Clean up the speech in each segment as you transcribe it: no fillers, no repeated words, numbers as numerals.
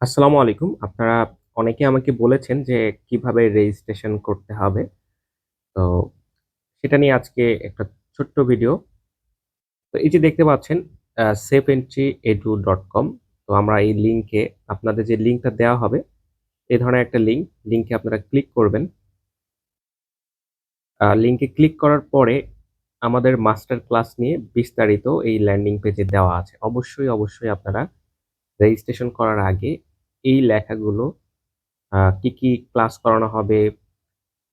আসসালামু আলাইকুম। আপনারা অনেকে আমাকে বলেছেন যে কিভাবে রেজিস্ট্রেশন করতে হবে। তো সেটা নিয়ে আজকে একটা ছোট্ট ভিডিও। তো এই যে দেখতে পাচ্ছেন safeentry.edu.com। তো আমরা এই লিংকে আপনাদের যে লিংকটা দেওয়া হবে, এই ধরনের একটা লিংক। লিংকে আপনারা ক্লিক করবেন। লিংকে ক্লিক করার পরে আমাদের মাস্টার ক্লাস নিয়ে বিস্তারিত এই ল্যান্ডিং পেজে দেওয়া আছে। অবশ্যই আপনারা রেজিস্ট্রেশন করার আগে এই লেখাগুলো কি, কি ক্লাস করানো হবে,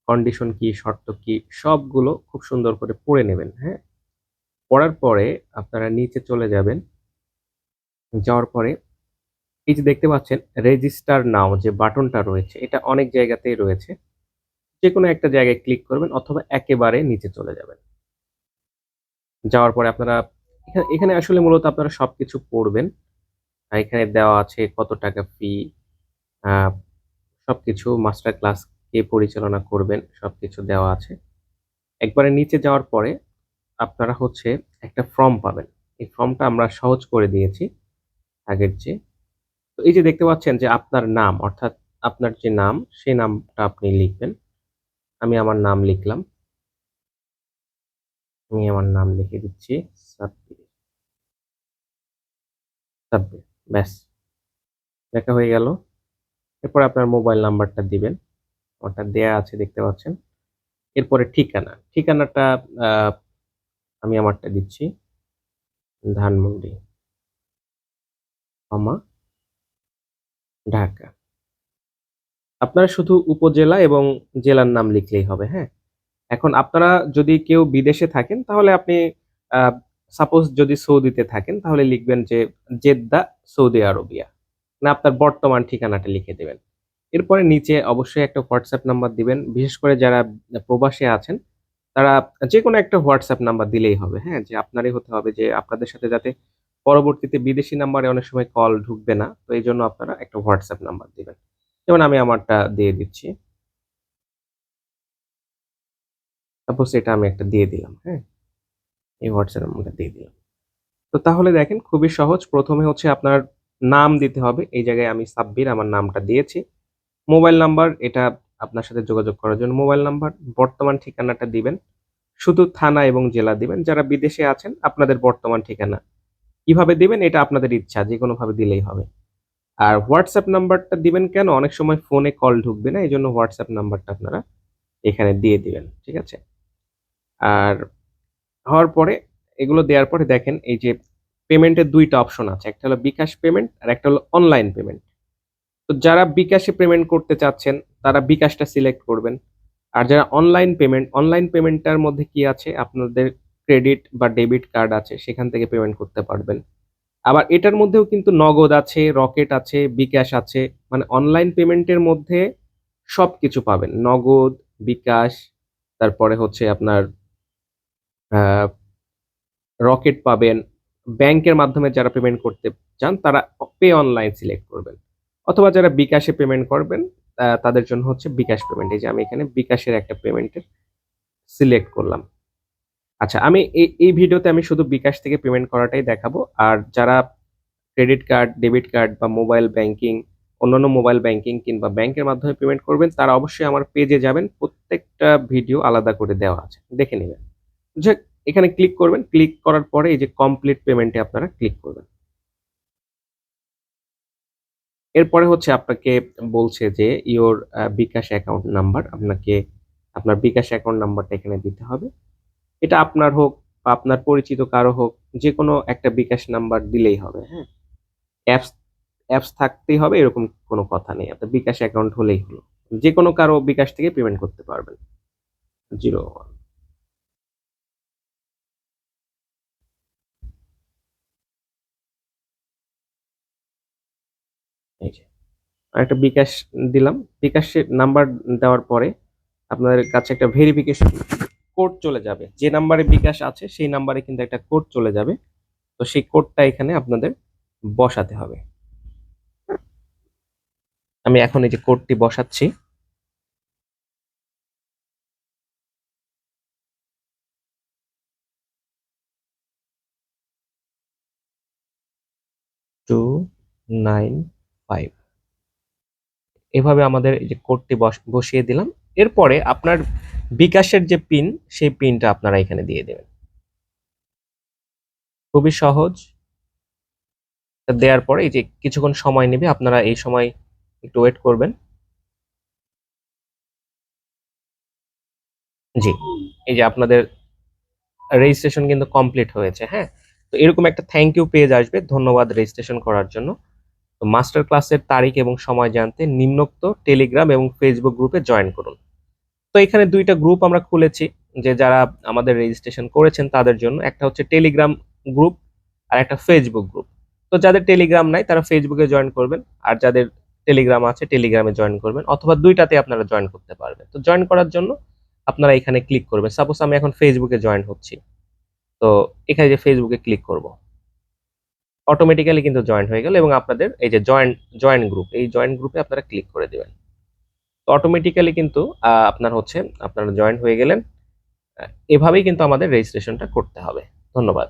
কন্ডিশন কি, শর্ত কি সবগুলো খুব সুন্দর করে পড়ে নেবেন, হ্যাঁ? পড়ার পরে আপনারা নিচে চলে যাবেন। যাওয়ার পরে এই যে দেখতে পাচ্ছেন রেজিস্টার নাও যে বাটনটা রয়েছে এটা অনেক জায়গাতেই রয়েছে। যেকোনো একটা জায়গায় ক্লিক করবেন অথবা একেবারে নিচে চলে যাবেন। যাওয়ার পরে আপনারা এখানে আসলে মূলত আপনারা সবকিছু পড়বেন। এখানে দেওয়া আছে কত টাকা ফি, আ সবকিছু মাস্টার ক্লাস কে পরিচালনা করবেন সবকিছু দেওয়া আছে। একবারে নিচে যাওয়ার পরে আপনারা হচ্ছে একটা ফর্ম পাবেন। এই ফর্মটা আমরা সহজ করে দিয়েছি আগের চেয়ে। তো এই যে দেখতে পাচ্ছেন যে আপনার নাম অর্থাৎ আপনার যে নাম সেই নামটা আপনি লিখবেন। আমি আমার নাম লিখলাম। আমি আমার নাম লিখে দিচ্ছি সাব্বির, সাব্বির। ব্যাস লেখা হয়ে গেল। এরপরে আপনার মোবাইল নাম্বারটা দিবেন। ওটা দেয়া আছে দেখতে পাচ্ছেন। এরপরে ঠিকানা। ঠিকানাটা আ আমি আমারটা দিচ্ছি। ধানমন্ডি, কমা ঢাকা। আপনারা শুধু উপজেলা এবং জেলার নাম লিখলেই হবে, হ্যাঁ? এখন আপনারা যদি কেউ বিদেশে থাকেন তাহলে আপনি আ সাপোজ যদি সৌদিতে থাকেন তাহলে লিখবেন যে জেদ্দা, সৌদি আরবিয়া। না আপনার বর্তমান ঠিকানাটা লিখে দেবেন। এরপরে নিচে অবশ্যই একটা WhatsApp নাম্বার দিবেন। বিশেষ করে যারা প্রবাসে আছেন তারা যেকোনো একটা WhatsApp নাম্বার দিলেই হবে, হ্যাঁ? যে আপনারই হতে হবে যে আপনাদের সাথে যাতে পরবর্তীতে বিদেশি নাম্বারে অনেক সময় কল ঢুকবে না। তো এজন্য আপনারা একটা WhatsApp নাম্বার দিবেন। যেমন আমি আমারটা দিয়ে দিচ্ছি। সাপোজ এটা আমি একটা দিয়ে দিলাম, হ্যাঁ? এই WhatsApp নাম্বারটা দিয়ে দিলাম। তো তাহলে দেখেন খুবই সহজ। ১ম এ হচ্ছে আপনার নাম দিতে হবে। এই জায়গায় আমি সাব্বির আমার নামটা দিয়েছি। মোবাইল নাম্বার এটা আপনার সাথে যোগাযোগ করার জন্য মোবাইল নাম্বার, বর্তমান ঠিকানাটা দিবেন। শুধু থানা এবং জেলা দিবেন। যারা বিদেশে আছেন আপনাদের বর্তমান ঠিকানা। কিভাবে দিবেন এটা আপনাদের ইচ্ছা। যেকোনোভাবে দিলেই হবে। আর WhatsApp নাম্বারটা দিবেন কেন? অনেক সময় ফোনে কল ঢুকবে না। এজন্য WhatsApp নাম্বারটা আপনারা এখানে দিয়ে দিবেন। ঠিক আছে? আর হওয়ার পরে এগুলো দেওয়ার পরে দেখেন এই যে পেমেন্টের ২ টা অপশন আছে। একটা হলো বিকাশ পেমেন্ট আর একটা হলো অনলাইন পেমেন্ট। তো যারা বিকাশে পেমেন্ট করতে চাচ্ছেন তারা বিকাশটা সিলেক্ট করবেন। আর যারা অনলাইন পেমেন্টটার মধ্যে কি আছে আপনাদের ক্রেডিট বা ডেবিট কার্ড আছে সেখান থেকে পেমেন্ট করতে পারবেন। আবার এটার মধ্যেও কিন্তু নগদ আছে, রকেট আছে, বিকাশ আছে। মানে অনলাইন পেমেন্টের মধ্যে সবকিছু পাবেন। নগদ, বিকাশ তারপরে হচ্ছে আপনার আ রকেট পাবেন। ব্যাংকের মাধ্যমে যারা পেমেন্ট করতে চান তারা পে অনলাইন সিলেক্ট করবেন। অথবা যারা বিকাশে পেমেন্ট করবেন তাদের জন্য হচ্ছে বিকাশ পেমেন্ট। এই যে আমি এখানে বিকাশের একটা পেমেন্টের সিলেক্ট করলাম। আচ্ছা আমি এই ভিডিওতে আমি শুধু বিকাশ থেকে পেমেন্ট করাটাই দেখাবো। আর যারা ক্রেডিট কার্ড, ডেবিট কার্ড বা মোবাইল ব্যাংকিং, অন্যান্য মোবাইল ব্যাংকিং কিংবা ব্যাংকের মাধ্যমে পেমেন্ট করবেন তারা অবশ্যই আমার পেজে যাবেন। প্রত্যেকটা ভিডিও আলাদা করে দেওয়া আছে। দেখে নিবেন। যাক এখানে ক্লিক করবেন। ক্লিক করার পরে এই যে কমপ্লিট পেমেন্ট এ আপনারা ক্লিক করবেন। এরপরে হচ্ছে আপনাকে বলছে যে ইওর বিকাশ অ্যাকাউন্ট নাম্বার আপনাকে আপনার বিকাশ অ্যাকাউন্ট নাম্বারটা এখানে দিতে হবে। এটা আপনার হোক বা আপনার পরিচিত কারো হোক যেকোনো একটা বিকাশ নাম্বার দিলেই হবে, হ্যাঁ? অ্যাপস অ্যাপস থাকতেই হবে এরকম কোনো কথা নেই। আপনার বিকাশ অ্যাকাউন্ট হলেই হলো। যেকোনো কারো বিকাশ থেকে পেমেন্ট করতে পারবেন। 01 এই যে আরেকটা বিকাশ দিলাম। বিকাশের নাম্বার দেওয়ার পরে আপনাদের কাছে একটা ভেরিফিকেশন কোড চলে যাবে। যে নাম্বারে বিকাশ আছে সেই নাম্বারে কিন্তু একটা কোড চলে যাবে। তো সেই কোডটা এখানে আপনাদের বসাতে হবে। আমি এখন এই যে কোডটি বসাচ্ছি। 295 এভাবে আমাদের এই যে কোডটি বসিয়ে দিলাম। এরপরে আপনার বিকাশের যে পিন, সেই পিনটা আপনারা এখানে দিয়ে দেবেন। খুবই সহজ। দেওয়ার পরে এই যে কিছুক্ষণ সময় নেবে, আপনারা এই সময় একটু ওয়েট করবেন। জি, এই যে আপনাদের রেজিস্ট্রেশন কিন্তু কমপ্লিট হয়েছে, হ্যাঁ? তো এরকম একটা থ্যাংক ইউ পেজ আসবে, ধন্যবাদ রেজিস্ট্রেশন করার জন্য। তো মাস্টার ক্লাসের তারিখ এবং সময় জানতে নিম্নোক্ত টেলিগ্রাম এবং ফেসবুক গ্রুপে জয়েন করুন। তো এখানে ২ টা গ্রুপ আমরা খুলেছি, যে যারা আমাদের রেজিস্ট্রেশন করেছেন তাদের জন্য। একটা হচ্ছে টেলিগ্রাম গ্রুপ আর একটা ফেসবুক গ্রুপ। তো যাদের টেলিগ্রাম নাই তারা ফেসবুকে জয়েন করবেন। আর যাদের টেলিগ্রাম আছে টেলিগ্রামে জয়েন করবেন, অথবা ২ টাতে আপনারা জয়েন করতে পারবেন। তো জয়েন করার জন্য আপনারা এখানে ক্লিক করবেন। সাপোজ আমি এখন ফেসবুকে জয়েন হচ্ছি। তো এখানে যে ফেসবুকে ক্লিক করব। অটোমেটিক্যালি কিন্তু জয়েন হয়ে গেল, এবং আপনাদের এই যে জয়েন গ্রুপ, এই জয়েন গ্রুপে আপনারা ক্লিক করে দিবেন। তো অটোমেটিক্যালি কিন্তু আপনার হচ্ছে আপনারা জয়েন হয়ে গেলেন। এভাবেই কিন্তু আমাদের রেজিস্ট্রেশনটা করতে হবে। ধন্যবাদ।